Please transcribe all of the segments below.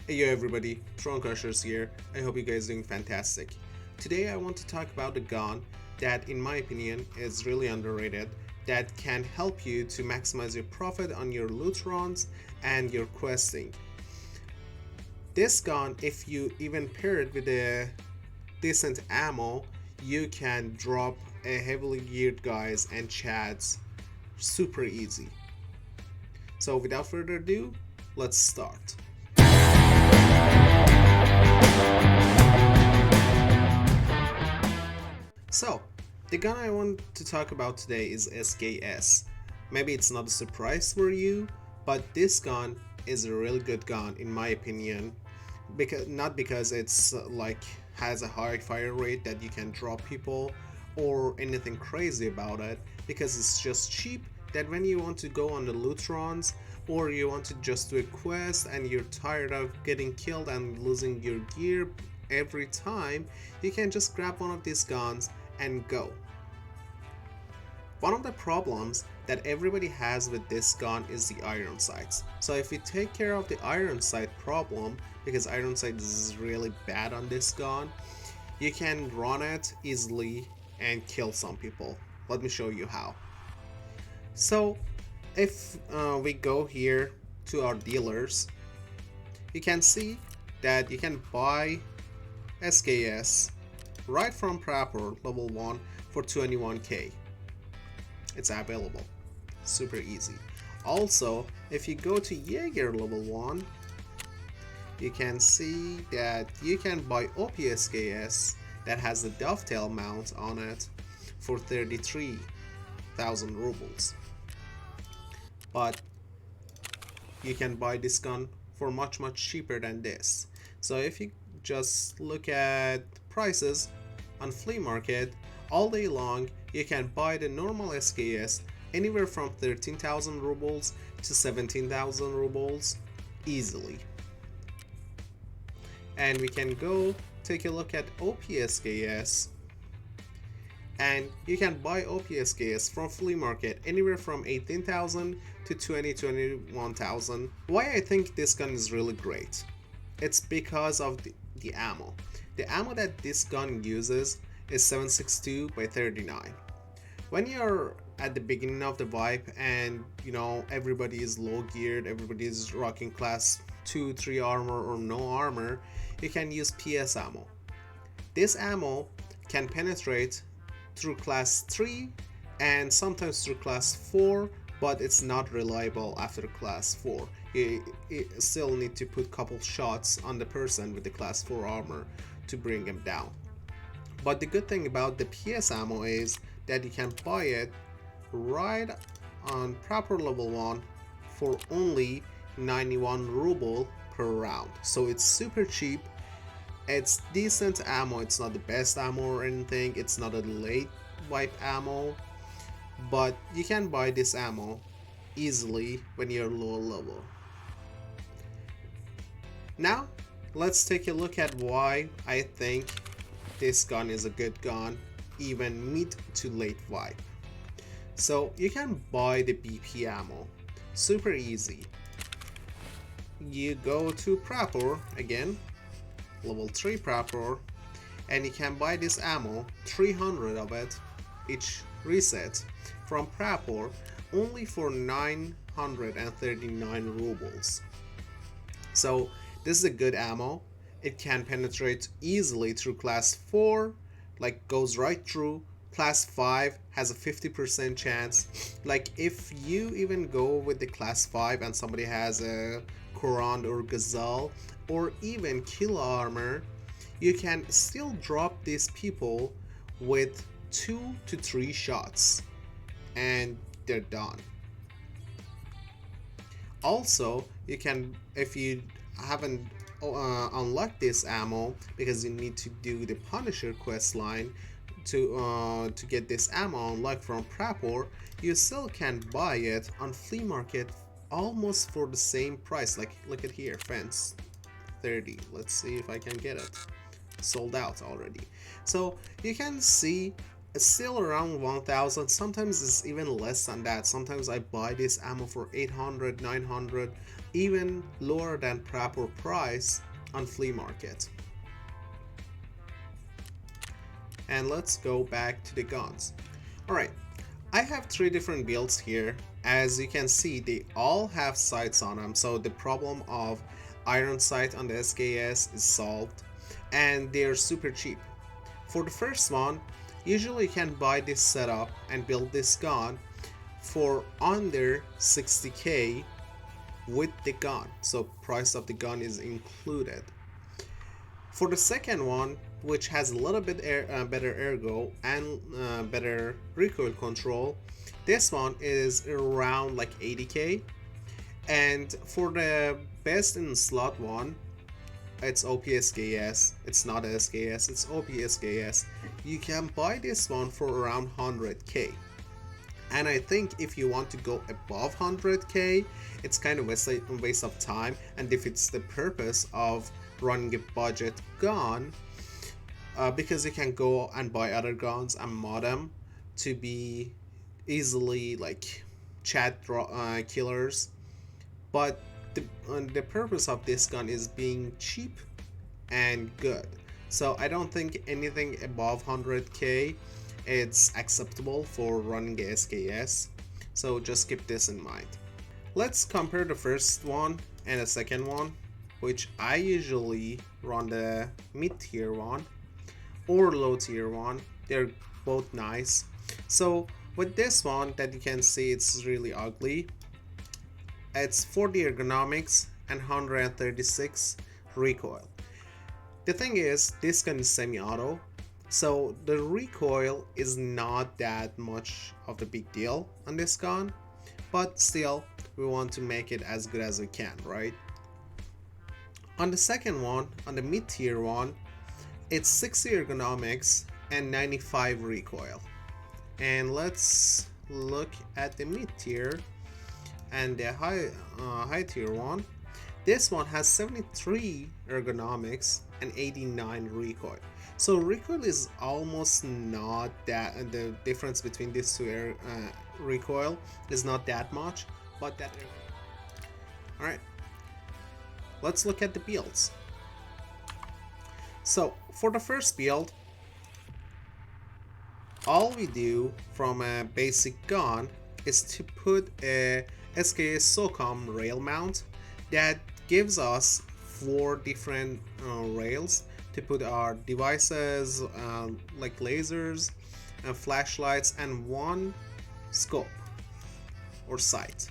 Hey yo everybody, Tron Crushers here. I hope you guys are doing fantastic. Today I want to talk about a gun that in my opinion is really underrated that can help you to maximize your profit on your loot runs and your questing. This gun, if you even pair it with a decent ammo, you can drop a heavily geared guys and chads super easy. So without further ado, let's start. So, the gun I want to talk about today is SKS. Maybe it's not a surprise for you, but this gun is a really good gun in my opinion. Not because it's has a high fire rate that you can drop people or anything crazy about it, because it's just cheap that when you want to go on the loot runs or you want to just do a quest and you're tired of getting killed and losing your gear every time, you can just grab one of these guns and go. One of the problems that everybody has with this gun is the iron sights. So if you take care of the iron sight problem, because iron sight is really bad on this gun, you can run it easily and kill some people. Let me show you how. So if we go here to our dealers, you can see that you can buy SKS right from Prapor level 1 for 21k. It's available, super easy. Also, if you go to Jaeger level 1, you can see that you can buy OPSKS that has the dovetail mount on it for 33,000 rubles. But you can buy this gun for much cheaper than this. So if you just look at prices on flea market all day long, you can buy the normal SKS anywhere from 13,000 rubles to 17,000 rubles easily. And we can go take a look at OPSKS, and you can buy OPSKS from flea market anywhere from 18,000 to 21,000. Why I think this gun is really great? It's because of the ammo. The ammo that this gun uses is 762 by 39. When you're at the beginning of the wipe and everybody is low geared, everybody is rocking class 2, 3 armor or no armor, you can use PS ammo. This ammo can penetrate through class 3 and sometimes through class 4, but it's not reliable after class 4. You still need to put couple shots on the person with the class 4 armor to bring him down. But the good thing about the PS ammo is that you can buy it right on Prapor level 1 for only 91 ruble per round. So it's super cheap. It's decent ammo. It's not the best ammo or anything. It's not a late wipe ammo, but you can buy this ammo easily when you're low level. Now let's take a look at why I think this gun is a good gun even mid to late wipe. So you can buy the BP ammo, super easy. You go to Prapor again, level 3 Prapor, and you can buy this ammo, 300 of it, each reset, from Prapor only for 939 rubles. So this is a good ammo. It can penetrate easily through class 4, like goes right through. Class 5 has a 50% chance. Like if you even go with the class 5 and somebody has a Courant or Gazelle or even kill armor, you can still drop these people with 2 to 3 shots and they're done. Also, you can, if you haven't unlocked this ammo, because you need to do the Punisher quest line to get this ammo unlocked from Prapor, you still can buy it on flea market almost for the same price. Like look at here, fence 30. Let's see if I can get it. Sold out already. So you can see it's still around 1000. Sometimes it's even less than that. Sometimes I buy this ammo for 800, 900, even lower than proper price on flea market. And let's go back to the guns. Alright, I have 3 different builds here. As you can see, they all have sights on them, so the problem of iron sight on the SKS is solved, and they're super cheap. For the first one, usually you can buy this setup and build this gun for under 60k with the gun, so price of the gun is included. For the second one, which has a little bit better ergo and better recoil control, this one is around like 80k. And for the best in slot one, it's OPSKS. It's not SKS, it's OPSKS. You can buy this one for around 100k. And I think if you want to go above 100k, it's kind of a waste of time and defeats the purpose of running a budget gun, because you can go and buy other guns and mod them to be easily like chat killers. But the purpose of this gun is being cheap and good. So I don't think anything above 100k it's acceptable for running a SKS. So just keep this in mind. Let's compare the first one and the second one, which I usually run the mid tier one or low tier one. They're both nice. So with this one that you can see, it's really ugly. It's 40 ergonomics and 136 recoil. The thing is, this gun is semi-auto, so the recoil is not that much of the big deal on this gun, but still we want to make it as good as we can, right? On the second one, on the mid tier one, it's 60 ergonomics and 95 recoil. And let's look at the mid tier and the high tier one. This one has 73 ergonomics and 89 recoil. So recoil is almost not that, and the difference between these two recoil is not that much, but that. Alright, let's look at the builds. So for the first build, all we do from a basic gun is to put a SKS SOCOM rail mount that gives us 4 different rails to put our devices, like lasers and flashlights, and 1 scope or sight.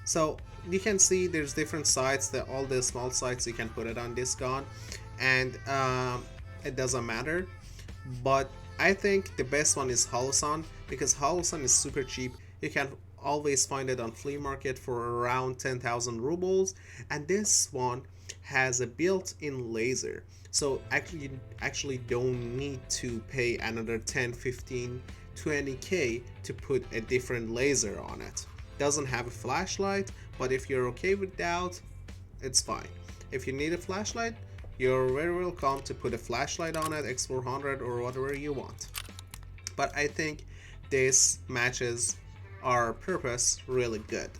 So you can see there's different sights, that all the small sights you can put it on this gun, and it doesn't matter. But I think the best one is Holosun, because Holosun is super cheap. You can always find it on flea market for around 10,000 rubles, and this one has a built-in laser, so actually don't need to pay another 10, 15, 20k to put a different laser on it. Doesn't have a flashlight, but if you're okay with that, it's fine. If you need a flashlight, you're very welcome to put a flashlight on it, X400 or whatever you want. But I think this matches our purpose really good.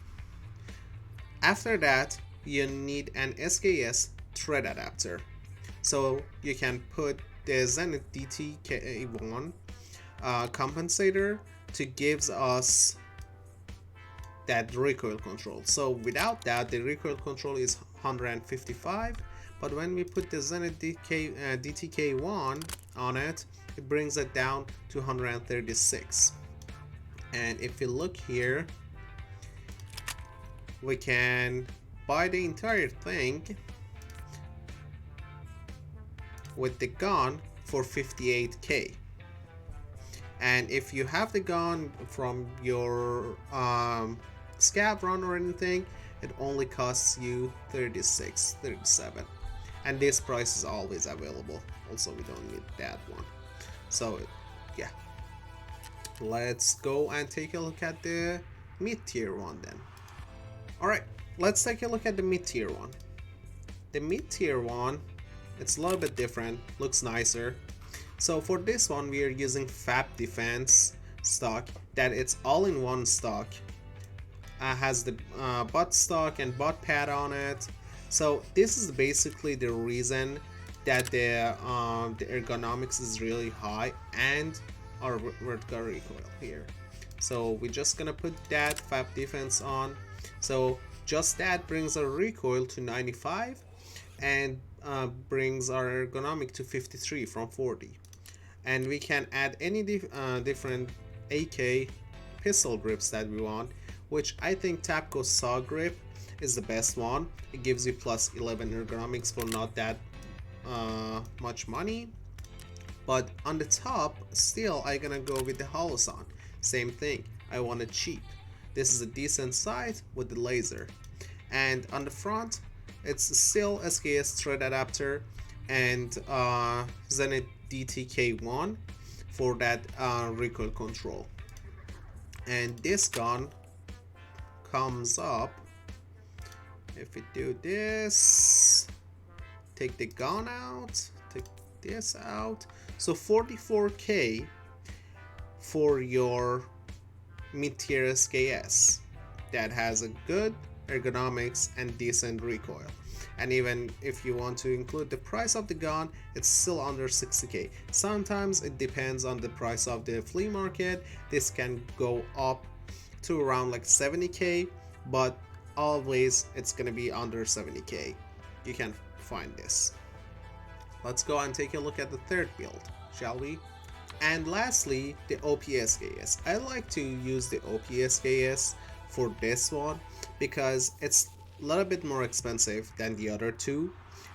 After that, you need an SKS thread adapter. So you can put the Zenith DTK1 compensator to gives us that recoil control. So without that, the recoil control is 155, but when we put the Zenith DTK1 on it, it brings it down to 136. And if you look here, we can buy the entire thing with the gun for 58k. And if you have the gun from your scav run or anything, it only costs you 36, 37. And this price is always available. Also, we don't need that one. So yeah, let's go and take a look at the mid-tier one then. Alright, let's take a look at the mid-tier one. The mid-tier one, it's a little bit different, looks nicer. So for this one, we are using FAP Defense stock, that it's all in one stock. has the butt stock and butt pad on it. So this is basically the reason that the ergonomics is really high, and our vertical recoil here. So we're just gonna put that fab defense on. So just that brings our recoil to 95 and brings our ergonomic to 53 from 40. And we can add any different AK pistol grips that we want, which I think Tapco Saw Grip is the best one. It gives you plus 11 ergonomics for not that much money. But on the top, still I gonna go with the Holosun. Same thing, I want it cheap. This is a decent sight with the laser. And on the front, it's still SKS thread adapter and Zenith DTK1 for that recoil control. And this gun comes up, if we do this, take the gun out, take this out, so 44k for your mid-tier SKS that has a good ergonomics and decent recoil. And even if you want to include the price of the gun, it's still under 60k. Sometimes it depends on the price of the flea market. This can go up to around like 70k, but always it's gonna be under 70k. You can find this. Let's go and take a look at the third build, shall we? And lastly, the OPSKS. I like to use the OPSKS for this one because it's a little bit more expensive than the other two,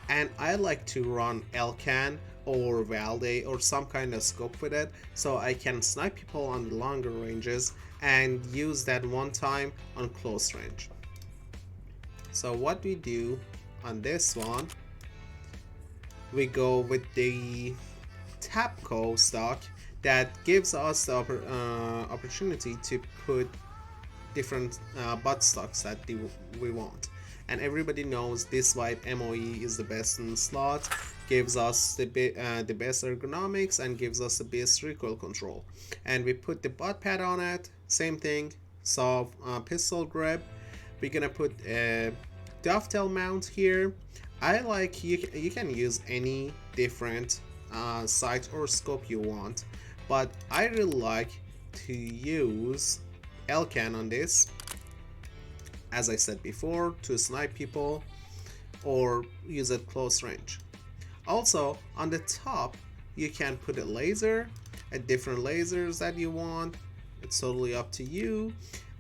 and I like to run Elcan or Valde or some kind of scope with it, so I can snipe people on the longer ranges and use that one time on close range. So what we do on this one, we go with the Tapco stock that gives us the opportunity to put different butt stocks that we want. And everybody knows this white MOE is the best in the slot, gives us the best ergonomics and gives us the best recoil control. And we put the butt pad on it, same thing, saw pistol grip. We're gonna put a dovetail mount here. I like, you can use any different sight or scope you want, but I really like to use Elcan on this, as I said before, to snipe people or use it close range. Also on the top you can put a laser, different lasers that you want. It's totally up to you.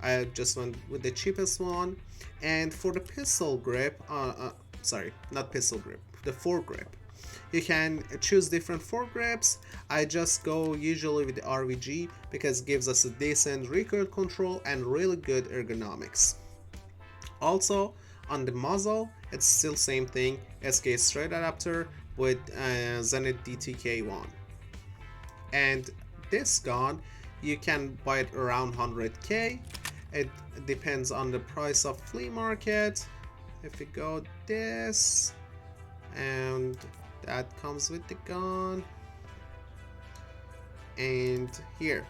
I just went with the cheapest one. And for the pistol grip, sorry, not pistol grip, the Fore Grip, you can choose different Fore Grips. I just go usually with the RVG because it gives us a decent recoil control and really good ergonomics. Also on the muzzle, it's still same thing, SKS straight adapter with Zenith DTK1. And this gun, you can buy it around 100k. It depends on the price of flea market. If we go this, and that comes with the gun, and here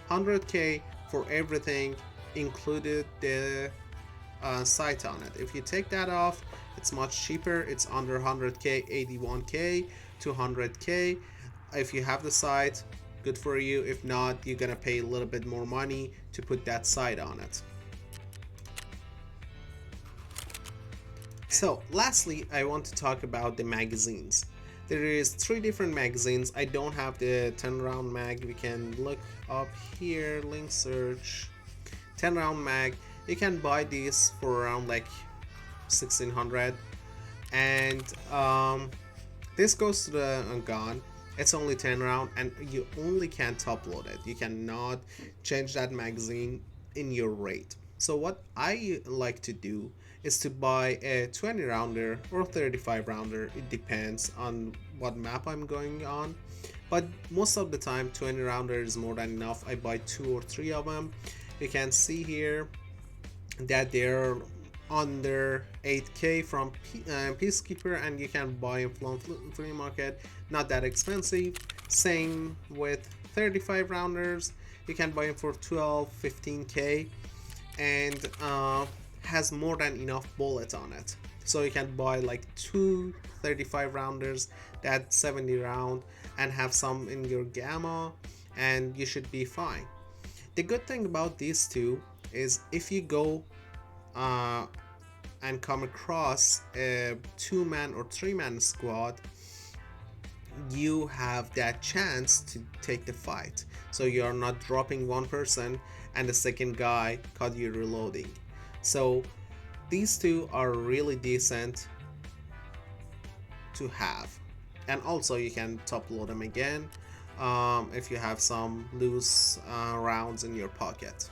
100k for everything, included the sight on it. If you take that off, it's much cheaper. It's under 100k, 81k to 100k. If you have the sight, good for you. If not, you're gonna pay a little bit more money to put that sight on it. So lastly, I want to talk about the magazines. There is 3 different magazines. I don't have the 10 round mag. We can look up here, link search 10 round mag. You can buy these for around like 1600, and this goes to the gun. It's only 10 round and you only can top load it. You cannot change that magazine in your rate. So what I like to do is to buy a 20 rounder or 35 rounder. It depends on what map I'm going on, but most of the time 20 rounder is more than enough. I buy 2 or 3 of them. You can see here that they're under 8k from Peacekeeper, and you can buy them from flea market, not that expensive. Same with 35 rounders, you can buy them for 12-15k, and has more than enough bullets on it. So you can buy like two 35 rounders, that 70 round, and have some in your gamma, and you should be fine. The good thing about these two is if you go uh, and come across a 2-man or 3-man squad, you have that chance to take the fight. So you're not dropping one person and the second guy caught you reloading. So these two are really decent to have. And also you can top load them again if you have some loose rounds in your pocket.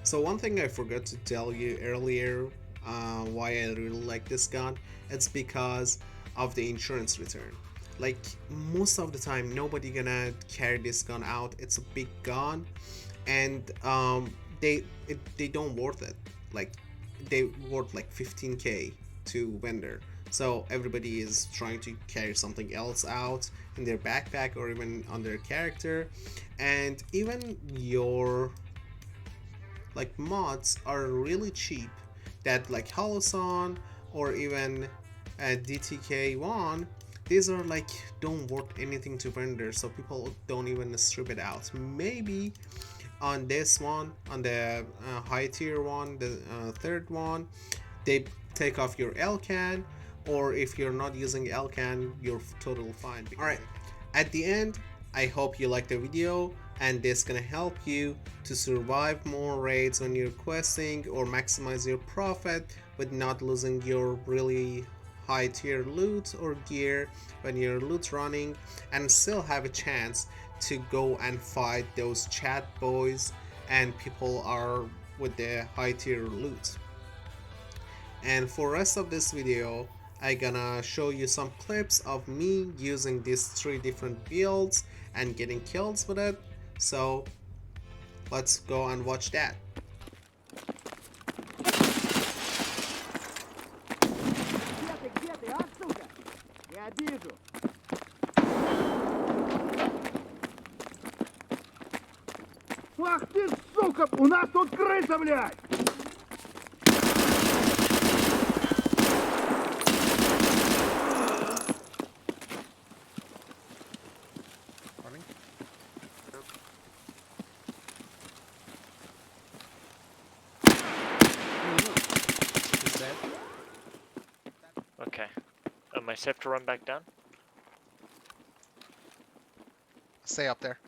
So one thing I forgot to tell you earlier, why I really like this gun, it's because of the insurance return. Like most of the time nobody gonna carry this gun out. It's a big gun, and they don't worth it. Like they worth like 15k to vendor. So everybody is trying to carry something else out in their backpack or even on their character, and even your like mods are really cheap, that like Holoson or even DTK1, these are like don't worth anything to render, so people don't even strip it out. Maybe on this one, on the high tier one, the third one, they take off your L-can, or if you're not using L-can, you're totally fine. Alright, at the end, I hope you liked the video, and this gonna help you to survive more raids when you're questing or maximize your profit with not losing your really high tier loot or gear when you're loot running, and still have a chance to go and fight those chat boys and people are with the high tier loot. And for rest of this video, I gonna show you some clips of me using these 3 different builds and getting kills with it. So let's go and watch that. Ах ты, сука! У нас тут крыса, блядь! Okay. Am I safe to run back down? Stay up there.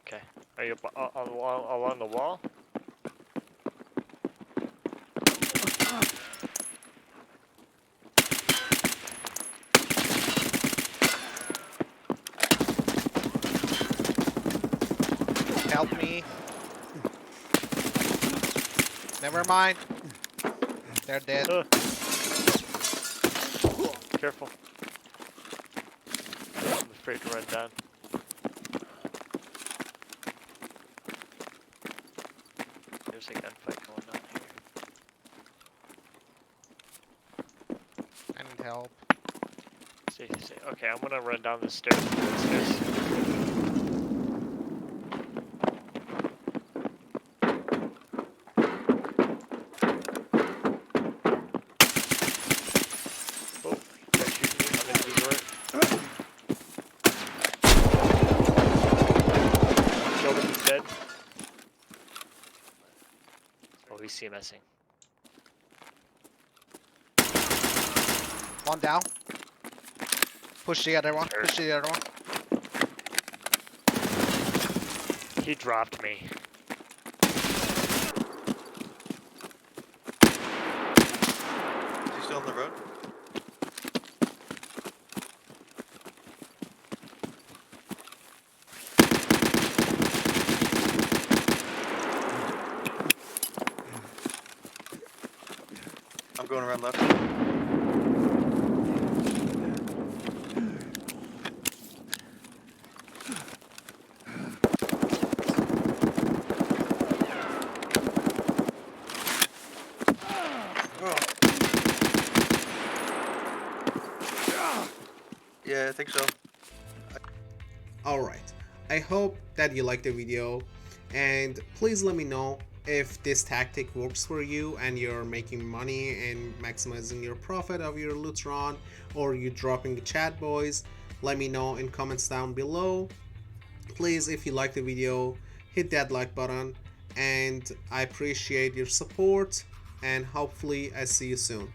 Okay. Are you along the wall? Help me. Never mind. They're dead. Careful. I'm afraid to run down. There's a gunfight going on here. I need help. See. Okay, I'm gonna run down the stairs. Oh, they're shooting me. I'm gonna be right. Killed him, he's dead. Oh, he's CMSing. One down. Push the other one. Push the other one. He dropped me. Is he still on the road? I'm going around left. Yeah, I think so. Alright, I hope that you liked the video, and please let me know if this tactic works for you and you're making money and maximizing your profit of your loot run, or you dropping the chat boys, let me know in comments down below. Please, if you like the video, hit that like button, and I appreciate your support, and hopefully I see you soon.